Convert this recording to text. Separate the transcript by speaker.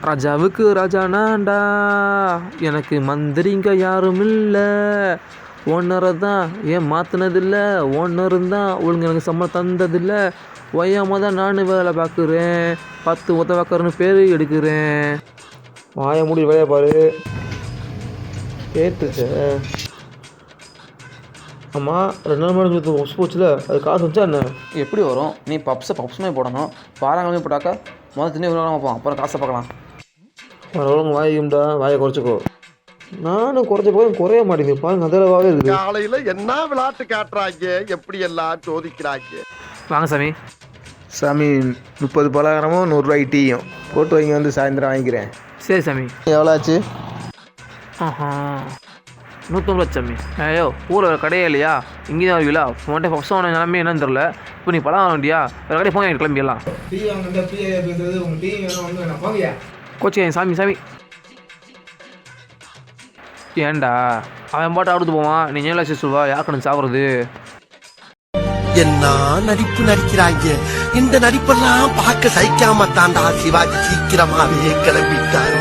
Speaker 1: ராஜாவுக்கு ராஜா நான்டா, எனக்கு மந்திரிங்க யாரும் இல்லை, ஓனரை தான் ஏன் மாற்றினதில்லை, ஓனரும் தான் ஒழுங்கு எனக்கு சம்பளம் தந்ததில்லை, ஒய்யாமல் தான் நான் வேலை பார்க்குறேன், 10 உதவாக்கர்னு பேர் எடுக்கிறேன். வாய மூடி வேலையை பாரு. கேட்டுச்சு. ஆமாம் 2 நாள் முன்னாடி பப்ஸ் போச்சுல, அது காசு வச்சா என்ன?
Speaker 2: எப்படி வரும்? நீ பப்ஸுமே போடணும், வாரங்களுமே போட்டாக்கா முதல் தின்னே வைப்போம், அப்புறம் காசை பார்க்கலாம்.
Speaker 1: பரவாயில்ல வாய்க்கும்டா, வாயை குறைச்சிக்கோ. நானும் குறைச்ச போய் குறைய மாட்டேங்குது பாருங்க, அதளவாகவே இருக்குது.
Speaker 3: காலையில் என்ன விளையாட்டு காட்டுறாங்க, எப்படி எல்லாம் சோதிக்கிறாங்க.
Speaker 1: வாங்க சாமி.
Speaker 4: சாமி 30 பலகாரமும் 100 ரூபாய்க்கு டீயும் போட்டு வைங்க, வந்து சாயந்தரம் வாங்கிக்கிறேன்.
Speaker 1: சரி சாமி.
Speaker 4: எவ்வளோ ஆச்சு?
Speaker 1: 150 சாமி. ஐயோ ஊரில் கடையே இல்லையா, இங்கே தான் வருவீங்களா? உன்கிட்ட பப்ஸ் வாங்க நிலமே என்னன்னு தெரில. இப்போ நீ பழம் வாங்க வேண்டியா, வேறு கடையை போங்க, கிளம்பிடலாம்.
Speaker 4: டீ வாங்கிட்டா ஃப்ரீயாக பேசுறது, உங்கள் டீ வேணும் வந்து வேணாம் வாங்கயா.
Speaker 1: கோச்சிங்க சாமி. சாமி ஏன்டா அவன் பாட்டு அடுத்து போவான், நீ ஏன் சொல்வா, யாருக்கணும் சாப்பிட்றது?
Speaker 3: என்ன நடிப்பு நடிக்கிறாங்க, இந்த நடிப்பெல்லாம் பார்க்க சகிக்காம தாண்டா சிவாஜி சீக்கிரமாவே கிளம்பிட்டாரு.